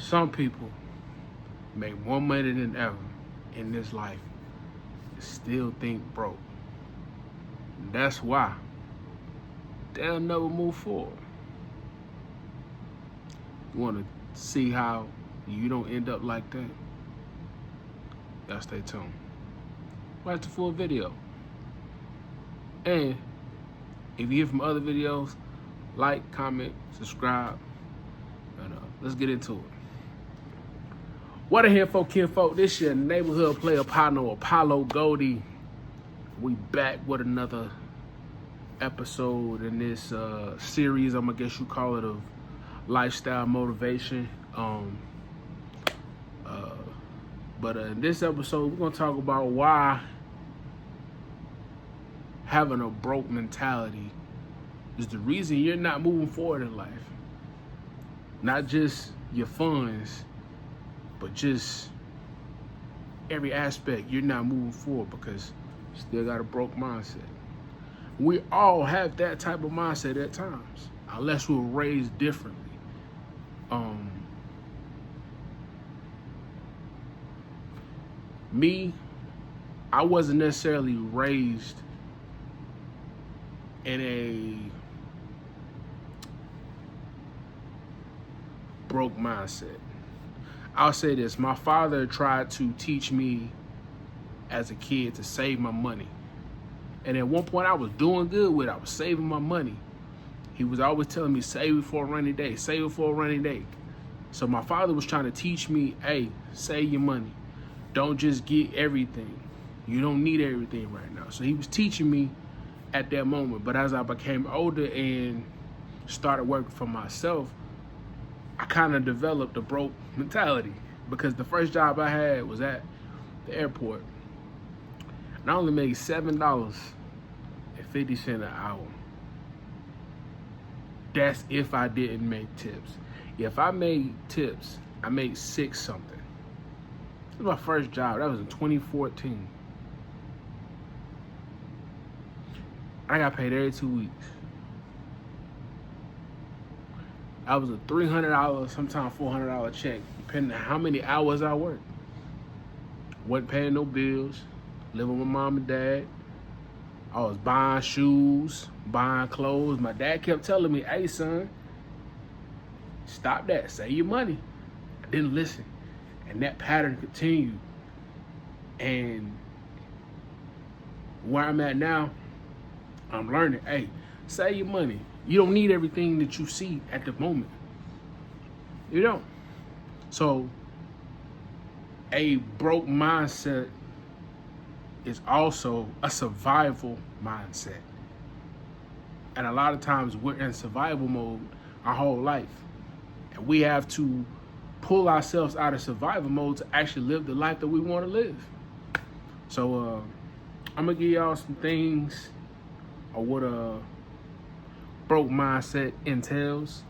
Some people make more money than ever in this life and still think broke. And that's why they'll never move forward. You want to see how you don't end up like that? Y'all stay tuned. Watch the full video. And if you hear from other videos, like, comment, subscribe, and let's get into it. What a here for kinfolk. This your neighborhood player partner, Apollo Goldie. We back with another episode in this series, I guess you call it, of lifestyle motivation. But in this episode, we're gonna talk about why having a broke mentality is the reason you're not moving forward in life. Not just your funds, but just every aspect. You're not moving forward because you still got a broke mindset. We all have that type of mindset at times, unless we were raised differently. Me, I wasn't necessarily raised in a broke mindset. I'll say this, my father tried to teach me as a kid to save my money. And at one point I was doing good with it. I was saving my money. He was always telling me, save it for a rainy day, save it for a rainy day. So my father was trying to teach me, hey, save your money. Don't just get everything. You don't need everything right now. So he was teaching me at that moment. But as I became older and started working for myself, I kind of developed a broke mentality, because the first job I had was at the airport. And I only made $7.50 an hour. That's if I didn't make tips. If I made tips, I made $6 something. This was my first job. That was in 2014. I got paid every 2 weeks. I was a $300, sometimes $400 check, depending on how many hours I worked. Wasn't paying no bills, living with mom and dad. I was buying shoes, buying clothes. My dad kept telling me, hey son, stop that, save your money. I didn't listen. And that pattern continued. And where I'm at now, I'm learning, hey, save your money. You don't need everything that you see at the moment. You don't. So a broke mindset is also a survival mindset. And a lot of times we're in survival mode our whole life. And we have to pull ourselves out of survival mode to actually live the life that we want to live. So I'm gonna give y'all some things of what a broke mindset entails.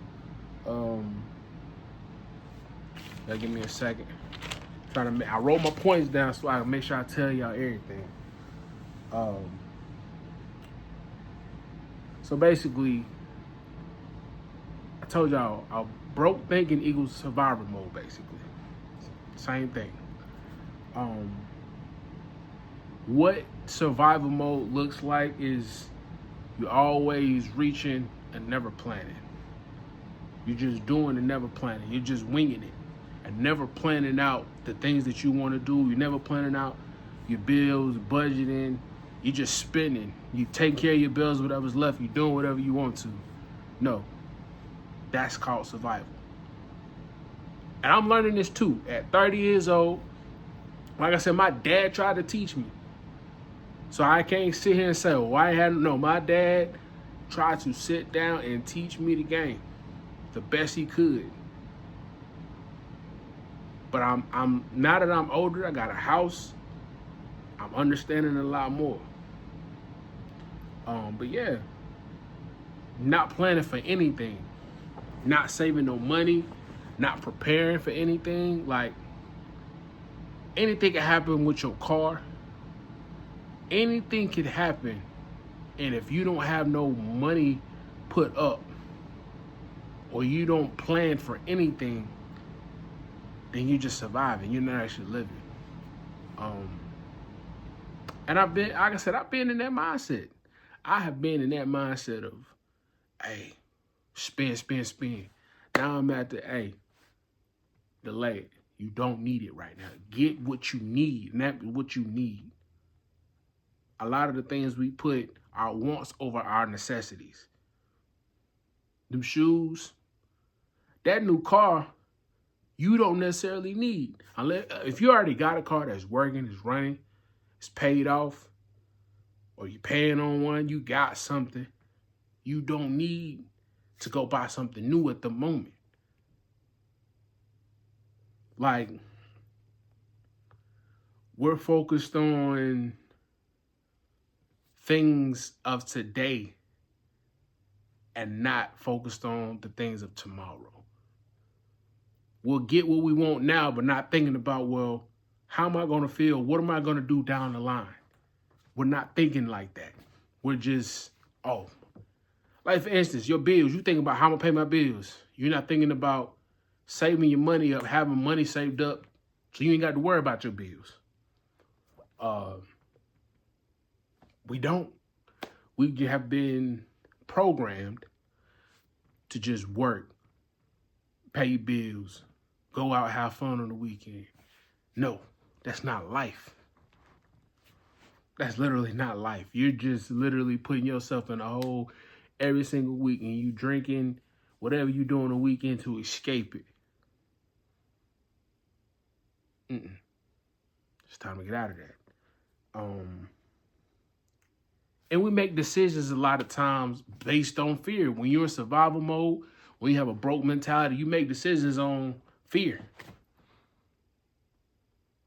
Give me a second. I wrote my points down so I can make sure I tell y'all everything. So basically, I told y'all, broke thinking equals survival mode, basically. Same thing. What survival mode looks like is you're always reaching and never planning. You're just doing and never planning. You're just winging it and never planning out the things that you want to do. You're never planning out your bills, budgeting. You're just spending. You take care of your bills, whatever's left. You're doing whatever you want to. No, that's called survival. And I'm learning this too. At 30 years old, like I said, my dad tried to teach me. So I can't sit here and say, well, why hadn't, no, my dad tried to sit down and teach me the game the best he could. But I'm now that I'm older, I got a house, I'm understanding a lot more. But yeah, not planning for anything, not saving no money, not preparing for anything. Like, anything can happen with your car. Anything could happen. And if you don't have no money put up, or you don't plan for anything, and you're just surviving. You're not actually living. And I've been, like I said, I've been in that mindset. I have been in that mindset of, hey, spend, spend, spend. Now I'm at the, hey, delay it. You don't need it right now. Get what you need, and that's what you need. A lot of the things we put our wants over our necessities. Them shoes, that new car, you don't necessarily need. Unless if you already got a car that's working, is running, it's paid off, or you're paying on one, you got something. You don't need to go buy something new at the moment. Like, we're focused on things of today and not focused on the things of tomorrow. We'll get what we want now, but not thinking about, well, how am I going to feel? What am I going to do down the line? We're not thinking like that. We're just, like for instance, your bills. You think about how I'm going to pay my bills. You're not thinking about saving your money up, having money saved up so you ain't got to worry about your bills. We don't. We have been programmed to just work, pay bills, go out, have fun on the weekend. No, that's not life. That's literally not life. You're just literally putting yourself in a hole every single week, and you drinking whatever you do on the weekend to escape it. It's time to get out of that. And we make decisions a lot of times based on fear. When you're in survival mode, when you have a broke mentality, you make decisions on fear.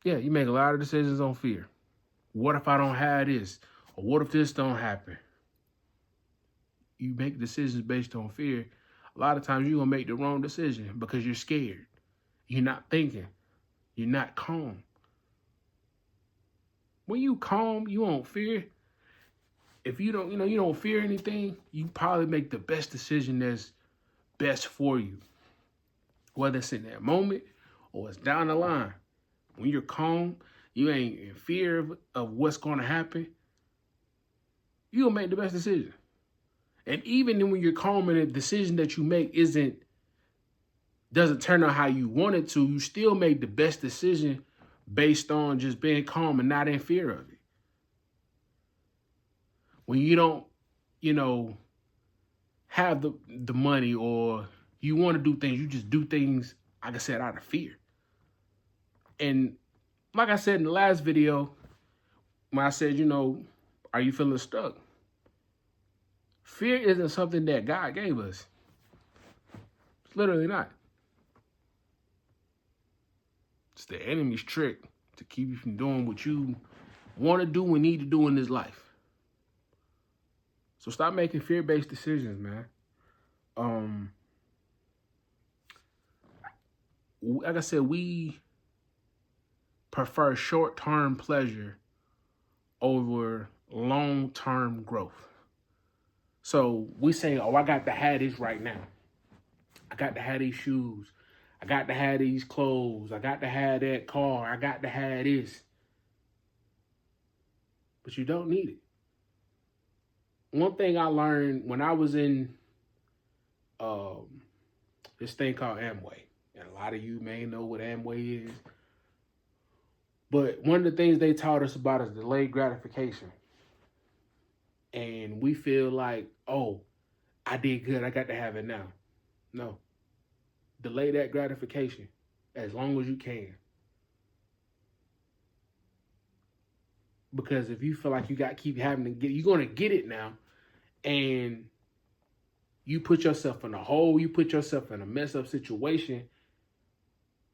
Yeah, you make a lot of decisions on fear. What if I don't have this? Or what if this don't happen? You make decisions based on fear. A lot of times you're going to make the wrong decision because you're scared. You're not thinking. You're not calm. When you calm, you don't fear. If you don't, you don't fear anything, you probably make the best decision that's best for you. Whether it's in that moment or it's down the line. When you're calm, you ain't in fear of what's going to happen, you'll make the best decision. And even when you're calm and the decision that you make doesn't turn out how you want it to, you still make the best decision based on just being calm and not in fear of it. When you don't, have the money or you want to do things, you just do things, like I said, out of fear. And like I said in the last video, when I said, are you feeling stuck? Fear isn't something that God gave us. It's literally not. It's the enemy's trick to keep you from doing what you want to do and need to do in this life. So stop making fear-based decisions, man. Like I said, we prefer short-term pleasure over long-term growth. So we say, I got to have this right now. I got to have these shoes. I got to have these clothes. I got to have that car. I got to have this. But you don't need it. One thing I learned when I was in this thing called Amway, and a lot of you may know what Amway is, but one of the things they taught us about is delayed gratification. And we feel like, I did good, I got to have it now. No. Delay that gratification as long as you can. Because if you feel like you got to keep having to get, you're going to get it now. And you put yourself in a hole, you put yourself in a mess up situation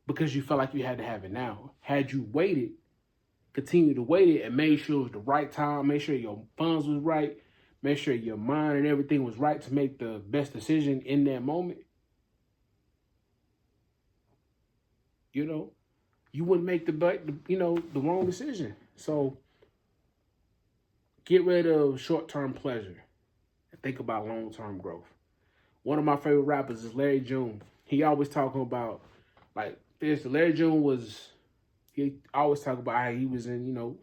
because you felt like you had to have it now. Had you waited, continue to wait it and made sure it was the right time, make sure your funds was right, make sure your mind and everything was right to make the best decision in that moment, you wouldn't make the wrong decision. So get rid of short-term pleasure and think about long-term growth. One of my favorite rappers is Larry June. He always talking about, like, Yes, Larry June he always talk about how he was in,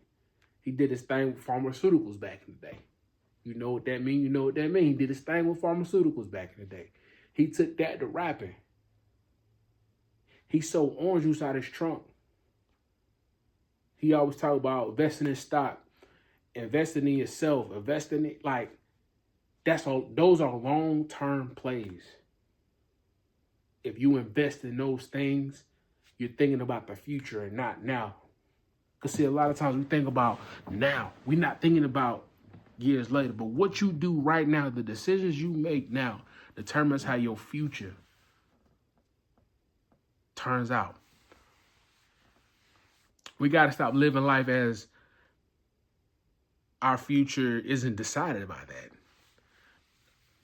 he did his thing with pharmaceuticals back in the day. You know what that mean? You know what that mean? He did his thing with pharmaceuticals back in the day. He took that to rapping. He sold orange juice out his trunk. He always talk about investing in stock, investing in yourself, investing in that's all. Those are long-term plays. If you invest in those things, you're thinking about the future and not now. Because see, a lot of times we think about now. We're not thinking about years later. But what you do right now, the decisions you make now, determines how your future turns out. We got to stop living life as our future isn't decided by that.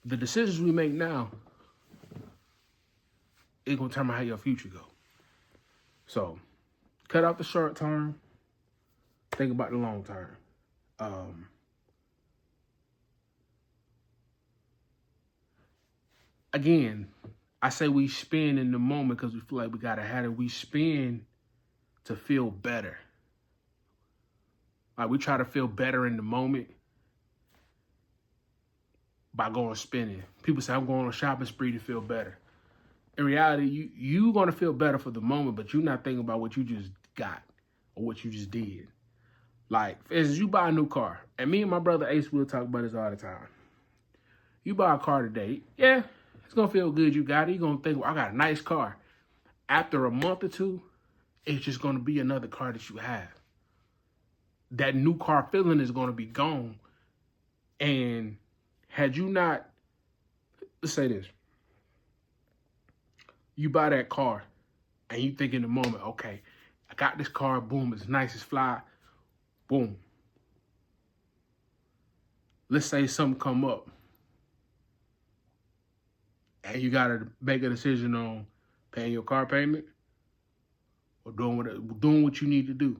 The decisions we make now is going to determine how your future go. So, cut out the short term. Think about the long term. Again, I say we spend in the moment because we feel like we got to have it. We spend to feel better. Like we try to feel better in the moment by going spending. People say, I'm going on a shopping spree to feel better. In reality, you're going to feel better for the moment, but you're not thinking about what you just got or what you just did. Like, for instance, you buy a new car. And me and my brother Ace will talk about this all the time. You buy a car today. Yeah, it's going to feel good you got it. You're going to think, well, I got a nice car. After a month or two, it's just going to be another car that you have. That new car feeling is going to be gone. And had you not, let's say this. You buy that car and you think in the moment, okay, I got this car, boom, it's nice, it's fly, boom. Let's say something come up and you got to make a decision on paying your car payment or doing what you need to do.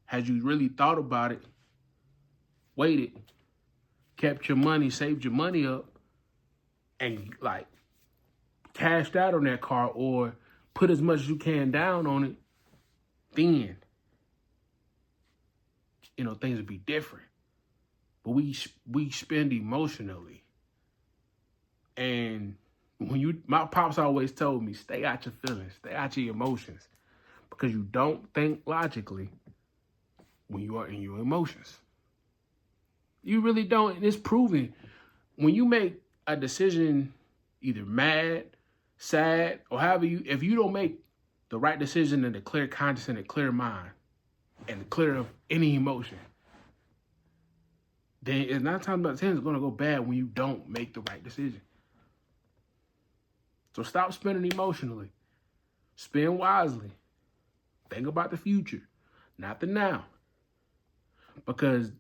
Had you really thought about it, waited, kept your money, saved your money up, and cashed out on that car or put as much as you can down on it, then, things would be different. But we spend emotionally. And my pops always told me, stay out your feelings, stay out your emotions, because you don't think logically when you are in your emotions. You really don't. And it's proven when you make a decision, either mad, sad, or if you don't make the right decision in a clear conscience and a clear mind and clear of any emotion, then it's 9 times out of 10 it's going to go bad when you don't make the right decision. So stop spending emotionally. Spend wisely. Think about the future, not the now. Because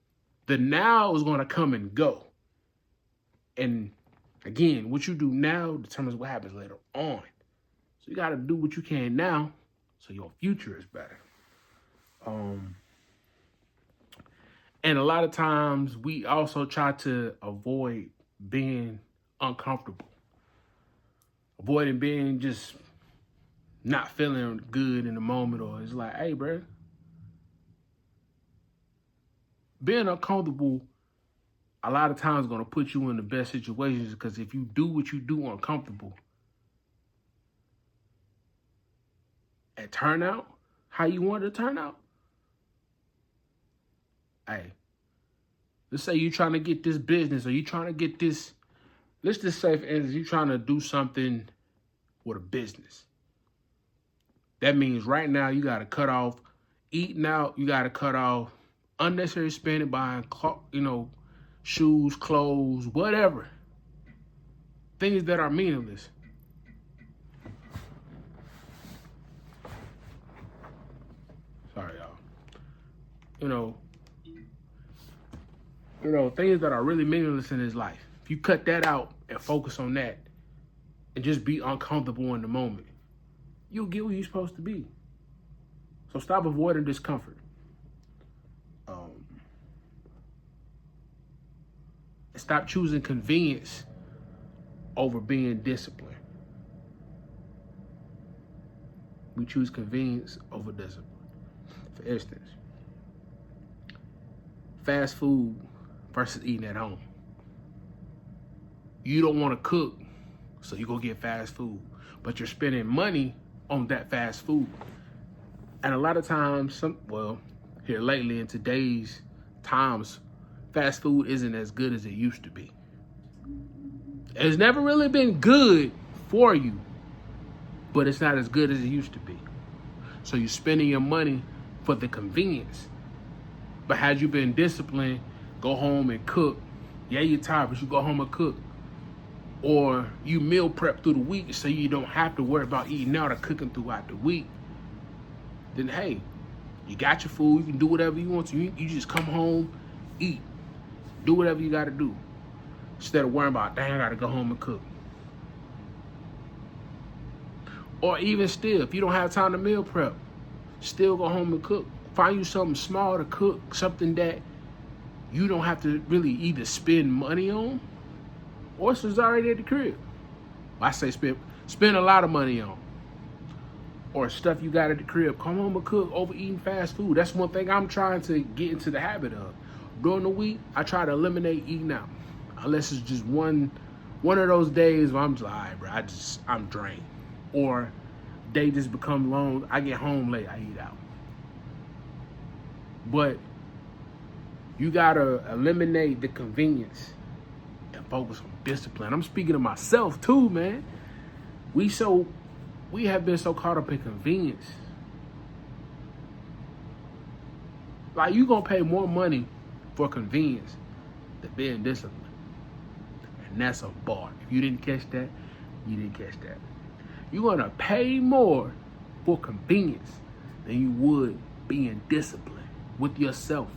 the now is going to come and go. And again, what you do now determines what happens later on. So you got to do what you can now so your future is better. And a lot of times we also try to avoid being uncomfortable. Avoiding being just not feeling good in the moment, or it's like, hey, bro, being uncomfortable a lot of times is going to put you in the best situations, because if you do what you do uncomfortable and turn out how you want it to turn out, hey, let's say you're trying to get this business or you're trying to get this, let's just say, for instance, you're trying to do something with a business. That means right now you got to cut off eating out. You got to cut off unnecessary spending, buying, shoes, clothes, whatever. Things that are meaningless. Sorry, y'all. Things that are really meaningless in his life. If you cut that out and focus on that and just be uncomfortable in the moment, you'll get where you're supposed to be. So stop avoiding discomfort. Stop choosing convenience over being disciplined. We choose convenience over discipline. For instance, fast food versus eating at home. You don't want to cook, so you go get fast food, but you're spending money on that fast food. And a lot of times, here lately in today's times, fast food isn't as good as it used to be. It's never really been good for you, but it's not as good as it used to be. So you're spending your money for the convenience. But had you been disciplined, go home and cook. Yeah, you're tired, but you go home and cook. Or you meal prep through the week so you don't have to worry about eating out or cooking throughout the week. Then hey, you got your food, you can do whatever you want to. You just come home, eat, do whatever you gotta do. Instead of worrying about, dang, I gotta go home and cook. Or even still, if you don't have time to meal prep, still go home and cook. Find you something small to cook, something that you don't have to really either spend money on, or it's already at the crib. I say spend a lot of money on. Or stuff you got at the crib. Come home and cook over eating fast food. That's one thing I'm trying to get into the habit of. During the week, I try to eliminate eating out. Unless it's just one of those days where I'm just like, all right, bro, I'm drained. Or day just become long, I get home late, I eat out. But you gotta eliminate the convenience and focus on discipline. I'm speaking to myself too, man. We have been so caught up in convenience. Like, you gonna pay more money for convenience than being disciplined. And that's a bar. If you didn't catch that, you didn't catch that. You're gonna pay more for convenience than you would being disciplined with yourself.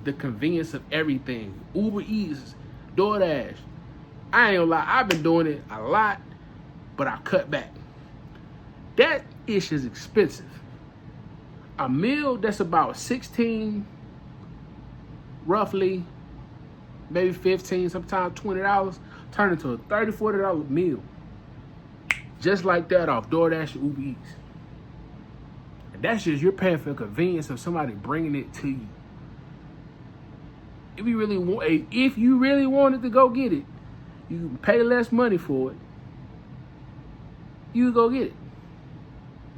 The convenience of everything. Uber Eats, DoorDash. I ain't gonna lie, I've been doing it a lot, but I cut back. That ish is expensive. A meal that's about 16, roughly, maybe 15, sometimes $20, turn into a $30, $40 meal. Just like that off DoorDash and Uber Eats. And that's just, you're paying for the convenience of somebody bringing it to you. If you really wanted to go get it, you can pay less money for it. You go get it.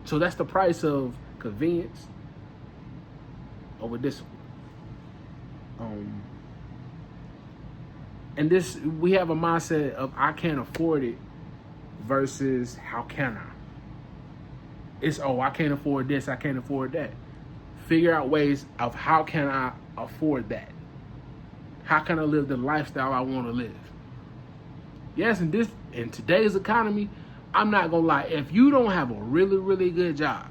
So that's the price of convenience over discipline. And this, we have a mindset of I can't afford it versus how can I? It's, I can't afford this, I can't afford that. Figure out ways of how can I afford that? How can I live the lifestyle I want to live? Yes, in today's economy, I'm not gonna lie, if you don't have a really, really good job,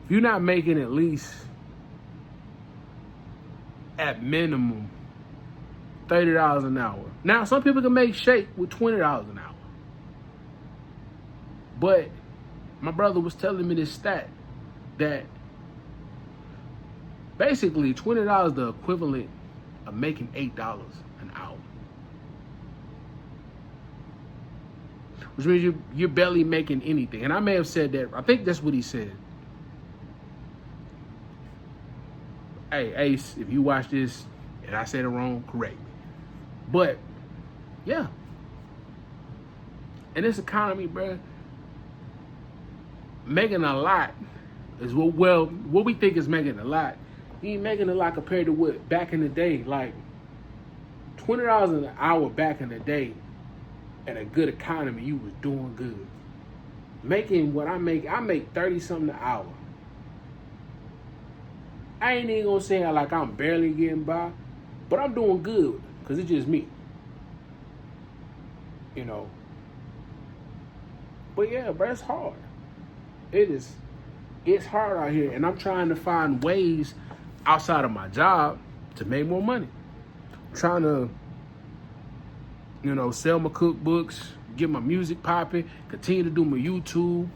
if you're not making at least at minimum $30 an hour. Now, some people can make shake with $20 an hour. But my brother was telling me this stat that basically $20 is the equivalent of making $8 an hour. Which means you're barely making anything. And I may have said that. I think that's what he said. Hey, Ace, if you watch this and I said it wrong, correct me. But, yeah. In this economy, bro, making a lot is what we think is making a lot. You ain't making a lot compared to what back in the day. Like, $20 an hour back in the day, at a good economy, you was doing good. Making what I make 30 something an hour. I ain't even gonna say like I'm barely getting by, but I'm doing good because it's just me. You know. But yeah, bro, it's hard. It's hard out here, and I'm trying to find ways outside of my job to make more money. I'm trying to, sell my cookbooks, get my music popping, continue to do my YouTube.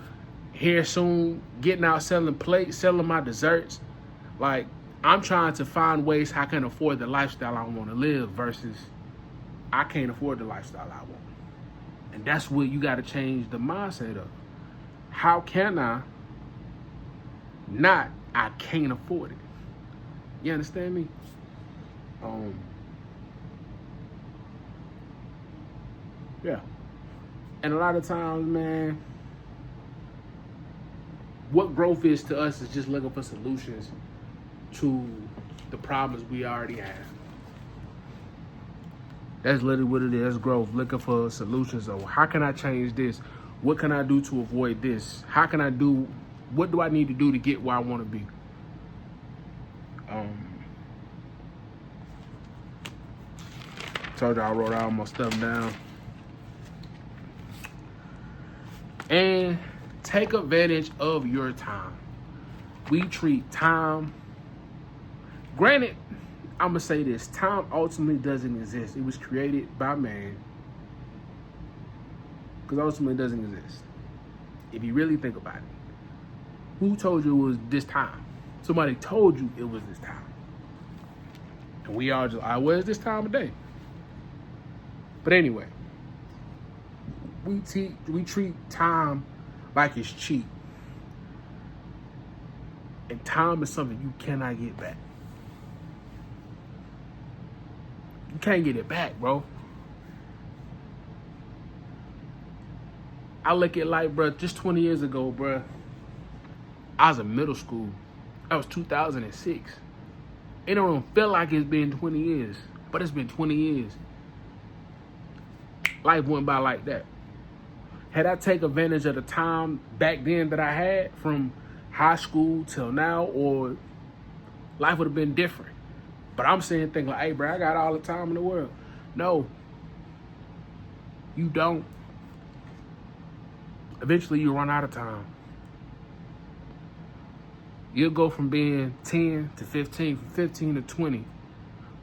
Here soon, getting out selling plates, selling my desserts. Like, I'm trying to find ways how I can afford the lifestyle I want to live versus I can't afford the lifestyle I want. And that's what you got to change the mindset of. How can I not? I can't afford it. You understand me? Yeah. And a lot of times, man, what growth is to us is just looking for solutions to the problems we already have. That's literally what it is, growth, looking for solutions of how can I change this? What can I do to avoid this? What do I need to do to get where I want to be? Told you I wrote all my stuff down. And take advantage of your time. We treat time, granted, I'm going to say this, time ultimately doesn't exist. It was created by man, because ultimately it doesn't exist. If you really think about it, who told you it was this time? Somebody told you it was this time. And we all just, where's this time of day? But anyway, we treat time like it's cheap. And time is something you cannot get back. You can't get it back, bro. I look at life, bro, just 20 years ago, bro. I was in middle school. That was 2006. It don't feel like it's been 20 years, but it's been 20 years. Life went by like that. Had I take advantage of the time back then that I had from high school till now, or life would have been different. But I'm saying things like, hey, bro, I got all the time in the world. No, you don't. Eventually, you run out of time. You'll go from being 10 to 15, from 15 to 20,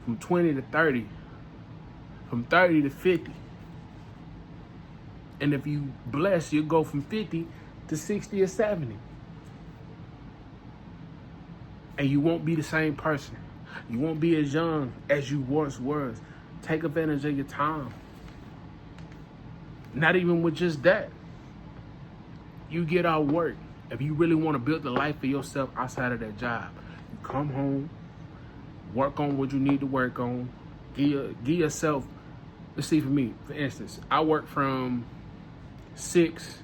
from 20 to 30, from 30 to 50. And if you bless, you'll go from 50 to 60 or 70. And you won't be the same person. You won't be as young as you once was. Take advantage of your time. Not even with just that. You get out work. If you really want to build the life for yourself outside of that job, you come home, work on what you need to work on. Give yourself, let's see, for me, for instance, I work from 6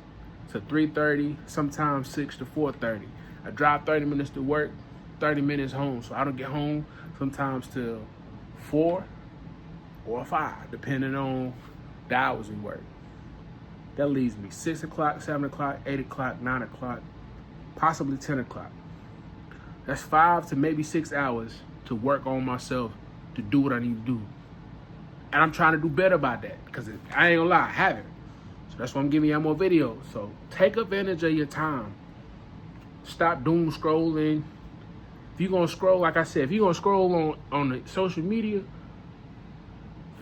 to 3:30, sometimes 6 to 4:30. I drive 30 minutes to work, 30 minutes home. So I don't get home sometimes till 4 or 5, depending on the hours we work. That leaves me 6 o'clock, 7 o'clock, 8 o'clock, 9 o'clock, possibly 10 o'clock. That's 5 to maybe 6 hours to work on myself, to do what I need to do. And I'm trying to do better about that, because I ain't gonna lie, I haven't. So that's why I'm giving you more videos. So take advantage of your time. Stop doom scrolling. If you're gonna scroll, like I said, if you're gonna scroll on the social media,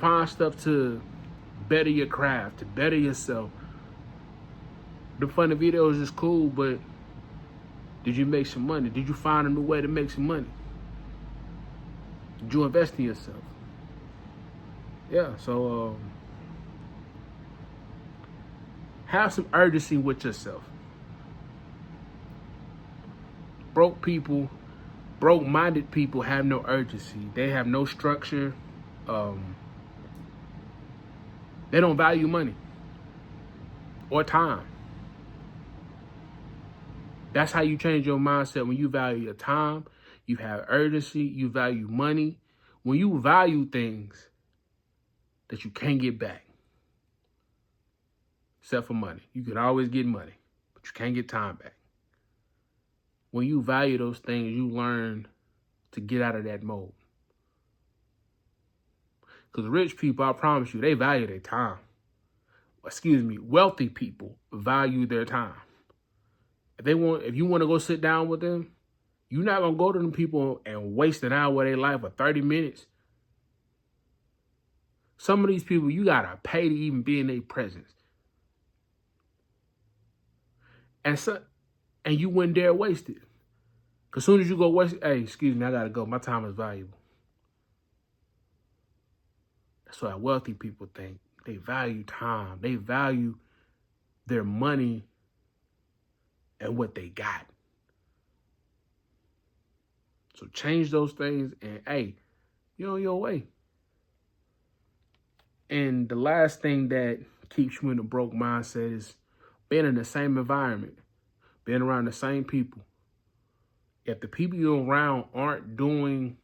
find stuff to better your craft, to better yourself. The funny videos is cool, but did you make some money? Did you find a new way to make some money? Did you invest in yourself? Yeah, so have some urgency with yourself. Broke-minded people have no urgency. They have no structure. They don't value money or time. That's how you change your mindset. When you value your time, you have urgency, you value money. When you value things that you can't get back, except for money. You can always get money, but you can't get time back. When you value those things, you learn to get out of that mode. Because rich people, I promise you, they value their time. Wealthy people value their time. If you want to go sit down with them, you're not going to go to them people and waste an hour of their life or 30 minutes. Some of these people, you got to pay to even be in their presence. And you wouldn't dare waste it. Because as soon as you go waste it, hey, excuse me, I got to go. My time is valuable. That's what wealthy people think. They value time. They value their money and what they got. So change those things and, hey, you're on your way. And the last thing that keeps you in a broke mindset is being in the same environment, being around the same people. If the people you're around aren't doing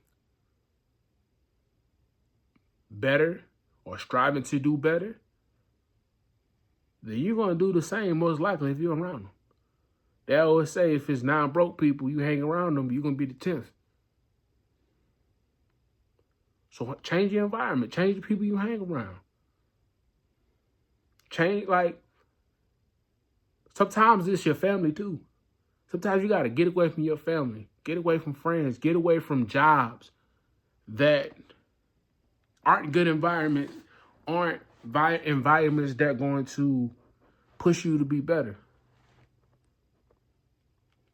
better or striving to do better, then you're going to do the same most likely if you're around them. They always say if it's 9 broke people, you hang around them, you're going to be the 10th. So change your environment. Change the people you hang around. Change, like, sometimes it's your family too. Sometimes you got to get away from your family. Get away from friends. Get away from jobs that aren't good environments, aren't environments that are going to push you to be better.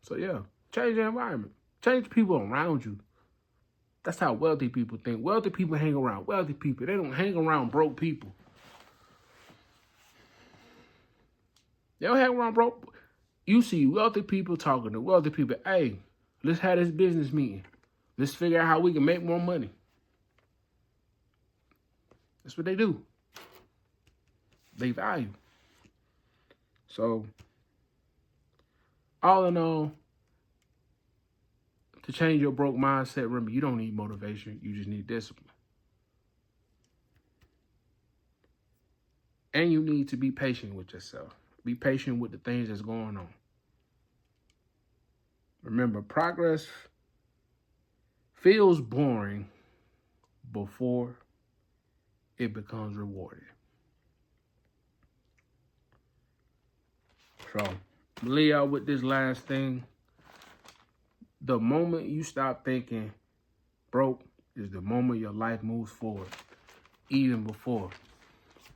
So yeah, change your environment. Change the people around you. That's how wealthy people think. Wealthy people hang around wealthy people. They don't hang around broke people. They don't hang around broke. You see wealthy people talking to wealthy people. Hey, let's have this business meeting. Let's figure out how we can make more money. That's what they do. They value. So, all in all, to change your broke mindset, remember, you don't need motivation. You just need discipline. And you need to be patient with yourself. Be patient with the things that's going on. Remember, progress feels boring before it becomes rewarding. So, Leo, with this last thing, the moment you stop thinking broke is the moment your life moves forward, even before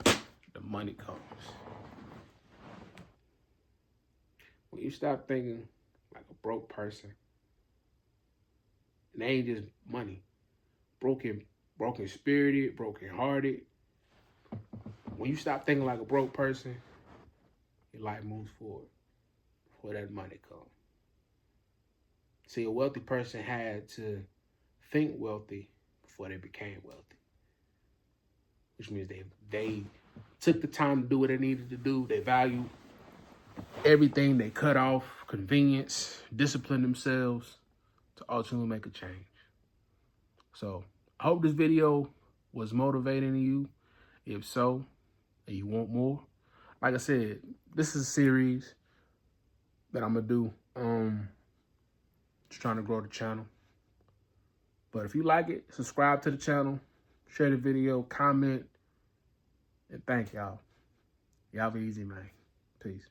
the money comes. When you stop thinking like a broke person, and they ain't just money, broken spirited, broken hearted. When you stop thinking like a broke person, your life moves forward before that money comes. See, a wealthy person had to think wealthy before they became wealthy, which means they took the time to do what they needed to do. They value everything. They cut off convenience, discipline themselves to ultimately make a change. So I hope this video was motivating to you. If so, and you want more, like I said, this is a series that I'm gonna do. Just trying to grow the channel. But if you like it, subscribe to the channel, share the video, comment, and thank y'all. Y'all be easy, man. Peace.